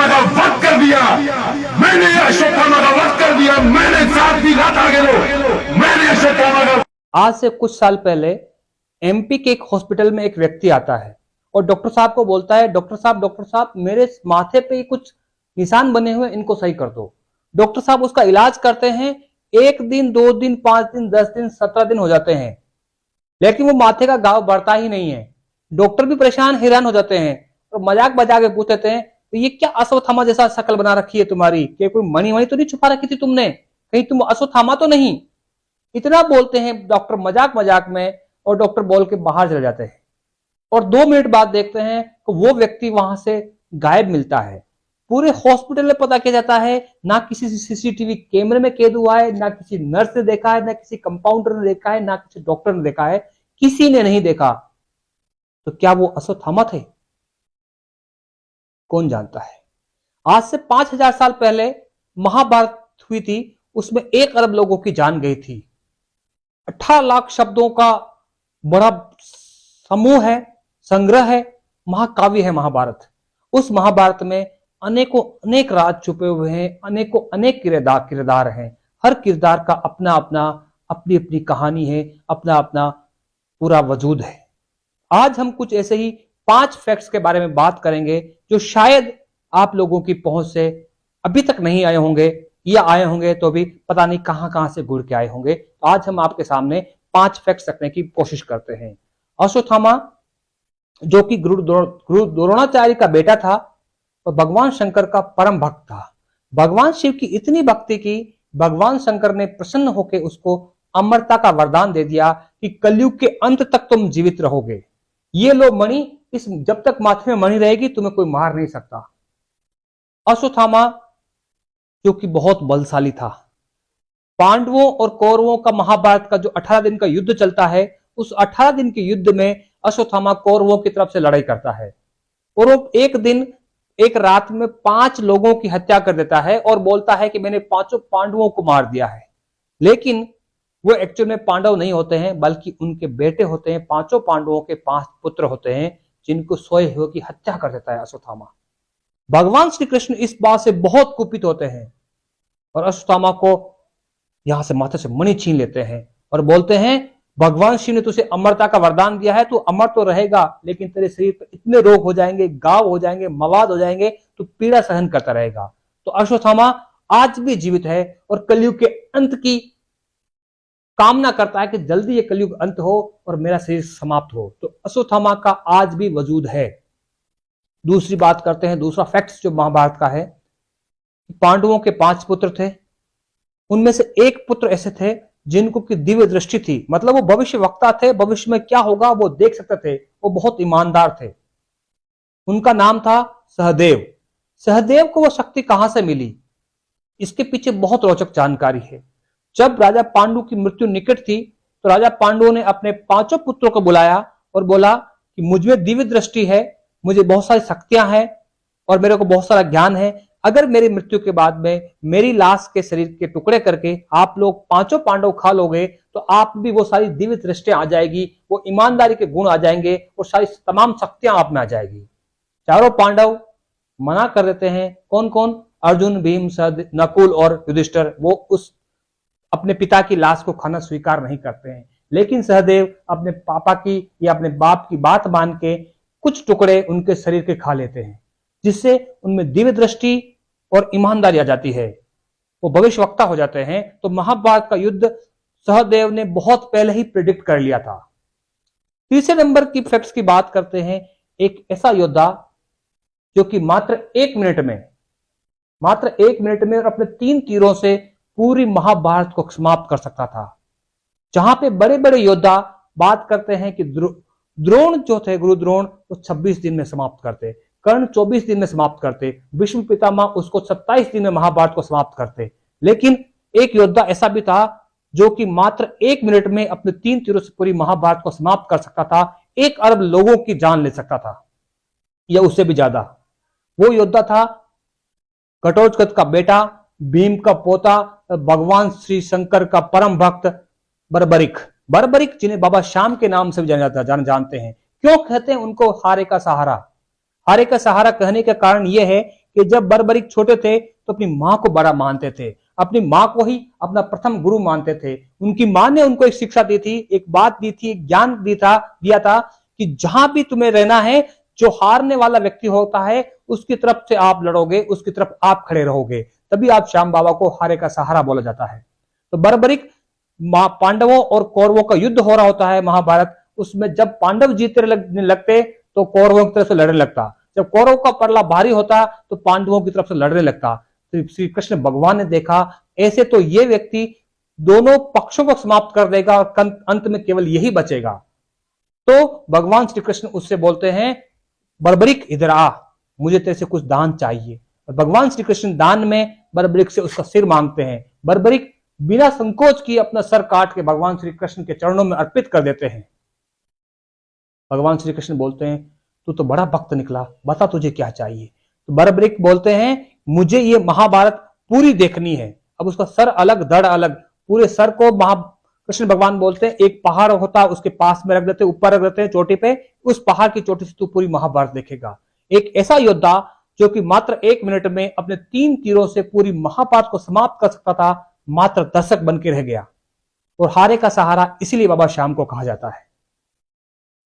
अश्वत्थामा का वध कर दिया, मैंने अश्वत्थामा का वध कर दिया, मैंने 7 की घात आगे लो, मैंने अश्वत्थामा का। आज से कुछ साल पहले एमपी के एक हॉस्पिटल में एक व्यक्ति आता है और डॉक्टर साहब को बोलता है, डॉक्टर साहब मेरे माथे पे कुछ निशान बने हुए, इनको सही कर दो। डॉक्टर साहब उसका इलाज करते हैं, 1 दिन 2 दिन 5 दिन 10 दिन 17 दिन हो जाते हैं, लेकिन वो माथे का घाव बढ़ता ही नहीं है। डॉक्टर भी परेशान हैरान हो जाते हैं और मजाक बजा के पूछते हैं, तो ये क्या अश्वत्थामा जैसा शक्ल बना रखी है तुम्हारी, क्या कोई मणि वणि तो नहीं छुपा रखी थी तुमने, कहीं तुम अश्वत्थामा तो नहीं। इतना बोलते हैं डॉक्टर मजाक मजाक में, और डॉक्टर बोल के बाहर चले जाते हैं। और 2 मिनट बाद देखते हैं कि वो व्यक्ति वहां से गायब मिलता है। पूरे हॉस्पिटल में पता किया जाता है, ना किसी सीसीटीवी कैमरे में कैद हुआ है, ना किसी नर्स ने देखा है, ना किसी कंपाउंडर ने देखा है, ना किसी डॉक्टर ने देखा है, किसी ने नहीं देखा। तो क्या वो अश्वत्थामा थे? कौन जानता है। आज से 5000 साल पहले महाभारत हुई थी, उसमें 1 अरब लोगों की जान गई थी। 18 लाख शब्दों का बड़ा समूह है, संग्रह है, महाकाव्य है महाभारत। उस महाभारत में अनेकों अनेक राज छुपे हुए हैं, अनेकों अनेक किरदार हैं। हर किरदार का अपना अपना अपनी अपनी कहानी है, अपना अपना पूरा वजूद है। आज हम कुछ ऐसे ही 5 फैक्ट्स के बारे में बात करेंगे जो शायद आप लोगों की पहुंच से अभी तक नहीं आए होंगे, या आए होंगे तो भी पता नहीं कहां से घुर के आए होंगे। तो आज हम आपके सामने 5 फैक्ट्स रखने की कोशिश करते हैं। अश्वत्थामा जो कि गुरु द्रोणाचार्य का बेटा था, और भगवान शंकर का परम भक्त था। भगवान शिव की इतनी भक्ति की, भगवान शंकर ने प्रसन्न होकर उसको अमरता का वरदान दे दिया कि कलयुग के अंत तक तुम जीवित रहोगे। ये लो मणि, इस जब तक माथे में मणि रहेगी तुम्हें कोई मार नहीं सकता। अश्वत्थामा जो कि बहुत बलशाली था। पांडवों और कौरवों का महाभारत का जो 18 दिन का युद्ध चलता है, उस 18 दिन के युद्ध में अश्वत्थामा कौरवों की तरफ से लड़ाई करता है, और वो एक दिन एक रात में 5 लोगों की हत्या कर देता है और बोलता है कि मैंने 5 पांडवों को मार दिया है। लेकिन वो एक्चुअल में पांडव नहीं होते हैं, बल्कि उनके बेटे होते हैं। 5 पांडवों के 5 पुत्र होते हैं, जिनको सोए हुए की हत्या कर देता है अश्वत्थामा। भगवान श्री कृष्ण इस बात से बहुत कुपित होते हैं और अश्वत्थामा को यहां से माथे से मणि छीन लेते हैं और बोलते हैं, भगवान शिव ने तुझे अमरता का वरदान दिया है, तू अमर तो रहेगा, लेकिन तेरे शरीर पर इतने रोग हो जाएंगे, घाव हो जाएंगे, मवाद हो जाएंगे, तू पीड़ा सहन करता रहेगा। तो अश्वत्थामा आज भी जीवित है और कलयुग के अंत की कामना करता है कि जल्दी ये कलयुग अंत हो और मेरा शरीर समाप्त हो। तो अश्वत्थामा का आज भी वजूद है। दूसरी बात करते हैं, दूसरा फैक्ट्स जो महाभारत का है, पांडवों के 5 पुत्र थे। उनमें से एक पुत्र ऐसे थे जिनको की दिव्य दृष्टि थी, मतलब वो भविष्य वक्ता थे, भविष्य में क्या होगा वो देख सकते थे। वो बहुत ईमानदार थे। उनका नाम था सहदेव। सहदेव को वो शक्ति कहां से मिली, इसके पीछे बहुत रोचक जानकारी है। जब राजा पांडु की मृत्यु निकट थी, तो राजा पांडु ने अपने 5 पुत्रों को बुलाया और बोला कि मुझमें दिव्य दृष्टि है, मुझे बहुत सारी शक्तियां हैं और मेरे को बहुत सारा ज्ञान है। अगर मेरी मृत्यु के बाद में मेरी लाश के शरीर के टुकड़े करके आप लोग 5 पांडव खा लोगे, तो आप भी वो सारी दिव्य दृष्टियां आ जाएगी, वो ईमानदारी के गुण आ जाएंगे और सारी तमाम शक्तियां आप में आ जाएगी। चारों पांडव मना कर देते हैं। कौन कौन? अर्जुन, भीम, सहदेव, नकुल और युधिष्ठिर। वो उस अपने पिता की लाश को खाना स्वीकार नहीं करते हैं, लेकिन सहदेव अपने पापा की या अपने बाप की बात मान के कुछ टुकड़े उनके शरीर के खा लेते हैं, जिससे उनमें दिव्य दृष्टि और ईमानदारी आ जाती है, वो भविष्यवक्ता हो जाते हैं। तो महाभारत का युद्ध सहदेव ने बहुत पहले ही प्रेडिक्ट कर लिया था। तीसरे नंबर की फैक्ट्स की बात करते हैं। एक ऐसा योद्धा जो कि मात्र 1 मिनट में और अपने 3 तीरों से पूरी महाभारत को समाप्त कर सकता था। जहां पे बड़े बड़े योद्धा बात करते हैं कि द्रोण जो थे, गुरु द्रोण, वो 26 दिन में समाप्त करते, कर्ण 24 दिन में समाप्त करते, भीष्म पितामह उसको 27 दिन में महाभारत को समाप्त करते। लेकिन एक योद्धा ऐसा भी था जो कि मात्र 1 मिनट में अपने 3 तीरों से पूरी महाभारत को समाप्त कर सकता था, 1 अरब लोगों की जान ले सकता था या उससे भी ज्यादा। वो योद्धा था घटोत्कच का बेटा, भीम का पोता, भगवान श्री शंकर का परम भक्त बर्बरिक, जिन्हें बाबा श्याम के नाम से भी जानते हैं। क्यों कहते हैं उनको हारे का सहारा? हारे का सहारा कहने का कारण यह है कि जब बर्बरिक छोटे थे तो अपनी मां को बड़ा मानते थे, अपनी मां को ही अपना प्रथम गुरु मानते थे। उनकी मां ने उनको एक शिक्षा दी थी, एक बात दी थी, एक ज्ञान दिया था कि जहां भी तुम्हें रहना है, जो हारने वाला व्यक्ति होता है उसकी तरफ से आप लड़ोगे, उसकी तरफ आप खड़े रहोगे, तभी आप श्याम बाबा को हारे का सहारा बोला जाता है। तो बर्बरिक पांडवों और कौरवों का युद्ध हो रहा होता है महाभारत, उसमें जब पांडव जीतने लगते तो कौरवों की तरफ से लड़ने लगता, जब कौरव का पलड़ा भारी होता तो पांडवों की तरफ से लड़ने लगता। तो श्री कृष्ण भगवान ने देखा ऐसे तो ये व्यक्ति दोनों पक्षों को समाप्त कर देगा और अंत में केवल यही बचेगा। तो भगवान श्री कृष्ण उससे बोलते हैं, बर्बरिक इधर आ, मुझे तेरे से कुछ दान चाहिए। और भगवान श्री कृष्ण दान में बर्बरिक से उसका सिर मांगते हैं। बर्बरिक बिना संकोच किए अपना सर काट के भगवान श्री कृष्ण के चरणों में अर्पित कर देते हैं। भगवान श्री कृष्ण बोलते हैं, तू तो बड़ा भक्त निकला, बता तुझे क्या चाहिए। तो बर्बरिक बोलते हैं, मुझे ये महाभारत पूरी देखनी है। अब उसका सर अलग, धड़ अलग, पूरे सर को कृष्ण भगवान बोलते हैं, एक पहाड़ होता उसके पास में रख देते, ऊपर रख देते हैं चोटी पे, उस पहाड़ की चोटी से तू पूरी महाभारत देखेगा। एक ऐसा योद्धा जो कि मात्र 1 मिनट में अपने 3 तीरों से पूरी महाभारत को समाप्त कर सकता था, मात्र दर्शक बन के रह गया। और हारे का सहारा इसीलिए बाबा श्याम को कहा जाता है।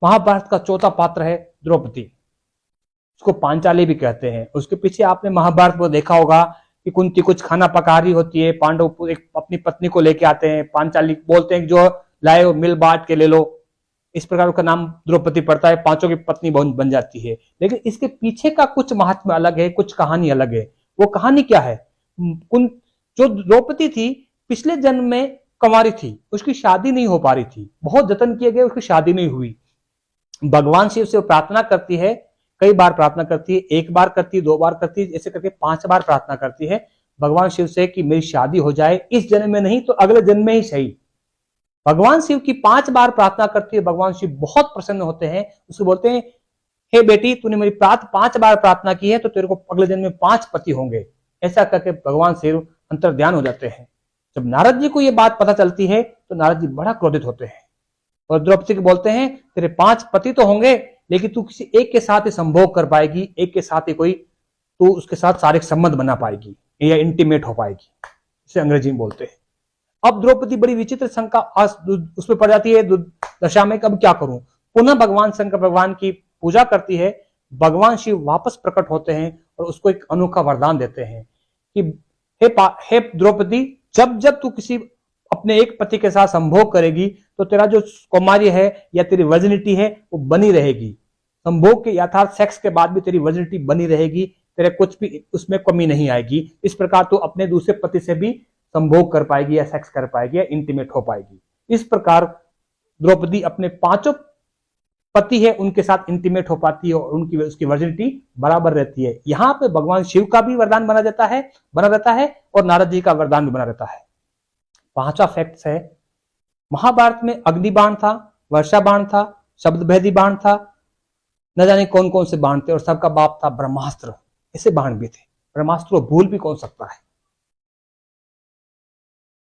महाभारत का चौथा पात्र है द्रौपदी, उसको पांचाली भी कहते हैं। उसके पीछे आपने महाभारत में देखा होगा कि कुंती कुछ खाना पका रही होती है, पांडव एक अपनी पत्नी को लेके आते हैं, पांचाली बोलते हैं कि जो लाए हो मिल बांट के ले लो, इस प्रकार उसका नाम द्रौपदी पड़ता है, पांचों की पत्नी बन जाती है। लेकिन इसके पीछे का कुछ महात्म्य अलग है, कुछ कहानी अलग है। वो कहानी क्या है? जो द्रौपदी थी पिछले जन्म में कंवारी थी, उसकी शादी नहीं हो पा रही थी, बहुत जतन किए गए, उसकी शादी नहीं हुई। भगवान शिव से प्रार्थना करती है, कई बार प्रार्थना करती है, 1 बार करती है, 2 बार करती है, ऐसे करके 5 बार प्रार्थना करती है भगवान शिव से कि मेरी शादी हो जाए, इस जन्म में नहीं तो अगले जन्म में ही सही। भगवान शिव की 5 बार प्रार्थना करती है, भगवान शिव बहुत प्रसन्न होते हैं, उसको बोलते हैं, हे बेटी तूने मेरी 5 बार प्रार्थना की है तो तेरे को अगले जन्म में 5 पति होंगे। ऐसा करके भगवान शिव अंतर्ध्यान हो जाते हैं। जब नारद जी को यह बात पता चलती है तो नारद जी बड़ा क्रोधित होते हैं और द्रौपदी को बोलते हैं, तेरे 5 पति तो होंगे लेकिन तू किसी एक के साथ ही संभोग कर पाएगी, एक के साथ ही कोई तू उसके साथ शारीरिक संबंध बना पाएगी या इंटीमेट हो पाएगी, इसे अंग्रेजी में बोलते हैं। अब द्रौपदी बड़ी विचित्र शंका उसमें पड़ जाती है दशा में, कब क्या करूं। पुनः भगवान शंकर भगवान की पूजा करती है, भगवान शिव वापस प्रकट होते हैं और उसको एक अनोखा वरदान देते हैं कि हे द्रौपदी, जब जब तू किसी अपने एक पति के साथ संभोग करेगी तो तेरा जो कौमार्य है या तेरी वर्जिनिटी है वो बनी रहेगी। संभोग के यथार्थ सेक्स के बाद भी तेरी वर्जिनिटी बनी रहेगी, तेरे कुछ भी उसमें कमी नहीं आएगी। इस प्रकार तू अपने दूसरे पति से भी संभोग कर पाएगी या सेक्स कर पाएगी या इंटीमेट हो पाएगी। इस प्रकार द्रौपदी अपने 5 पति है उनके साथ इंटीमेट हो पाती है और उसकी वर्जिनिटी बराबर रहती है। यहां पे भगवान शिव का भी वरदान बना रहता है और नारद जी का वरदान भी बना रहता है। 5वां फैक्ट है, महाभारत में अग्नि बाण था, वर्षा बाण था, शब्द भेदी बाण था, न जाने कौन कौन से बाण थे और सबका बाप था ब्रह्मास्त्र। ऐसे बाण भी थे, ब्रह्मास्त्र भूल भी कौन सकता है।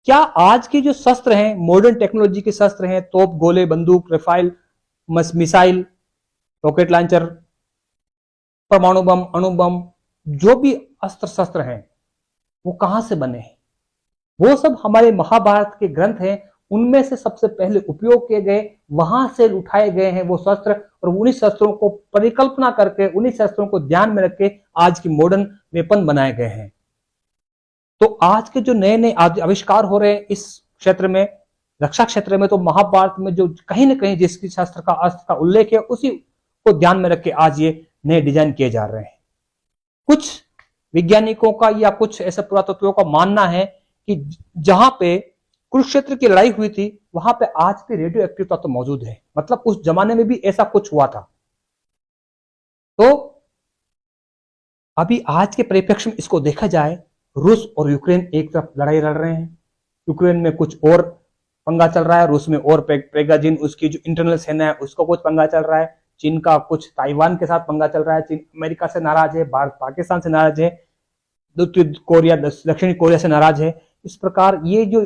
क्या आज के जो शस्त्र हैं, मॉडर्न टेक्नोलॉजी के शस्त्र हैं, तोप, गोले, बंदूक, राफेल, मिसाइल, रॉकेट लॉन्चर, परमाणु बम, अणु बम, जो भी अस्त्र शस्त्र हैं वो कहां से बने हैं? वो सब हमारे महाभारत के ग्रंथ हैं, उनमें से सबसे पहले उपयोग किए गए, वहां से उठाए गए हैं वो शस्त्र और उन्हीं शस्त्रों को परिकल्पना करके, उन्हीं शस्त्रों को ध्यान में रख के आज की मॉडर्न वेपन बनाए गए हैं। तो आज के जो नए नए आविष्कार हो रहे हैं इस क्षेत्र में, रक्षा क्षेत्र में, तो महाभारत में जो कहीं ना कहीं जिसकी शस्त्र का अस्त्र का उल्लेख है उसी को ध्यान में रख के आज ये नए डिजाइन किए जा रहे हैं। कुछ वैज्ञानिकों का या कुछ ऐसे पुरातत्वों का मानना है कि जहां पे कुरुक्षेत्र की लड़ाई हुई थी वहां पे आज भी रेडियो एक्टिव तत्व मौजूद है, मतलब उस जमाने में भी ऐसा कुछ हुआ था। तो अभी आज के परिप्रेक्ष्य में इसको देखा जाए, रूस और यूक्रेन एक तरफ लड़ाई लड़ रहे हैं, यूक्रेन में कुछ और पंगा चल रहा है, रूस में और प्रेगाजिन उसकी जो इंटरनल सेना है उसको कुछ पंगा चल रहा है, चीन का कुछ ताइवान के साथ पंगा चल रहा है, चीन अमेरिका से नाराज है, भारत पाकिस्तान से नाराज है, दक्षिणी कोरिया से नाराज है। इस प्रकार ये जो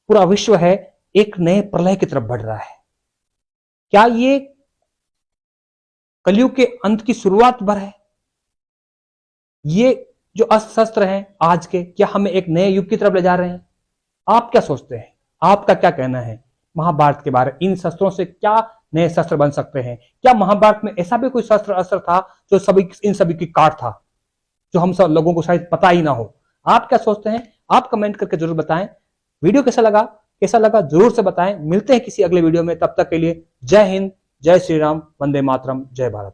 पूरा विश्व है एक नए प्रलय की तरफ बढ़ रहा है। क्या ये कलयुग के अंत की शुरुआत भर है ये जो अस्त्र शस्त्र हैं आज के, क्या हमें एक नए युग की तरफ ले जा रहे हैं? आप क्या सोचते हैं? आपका क्या कहना है महाभारत के बारे में? इन शस्त्रों से क्या नए शस्त्र बन सकते हैं? क्या महाभारत में ऐसा भी कोई शस्त्र अस्त्र था जो इन सभी की काट था, जो हम सब लोगों को शायद पता ही ना हो? आप क्या सोचते हैं? आप कमेंट करके जरूर बताएं। वीडियो कैसा लगा जरूर से बताएं। मिलते हैं किसी अगले वीडियो में, तब तक के लिए जय हिंद, जय श्री राम, वंदे मातरम, जय भारत।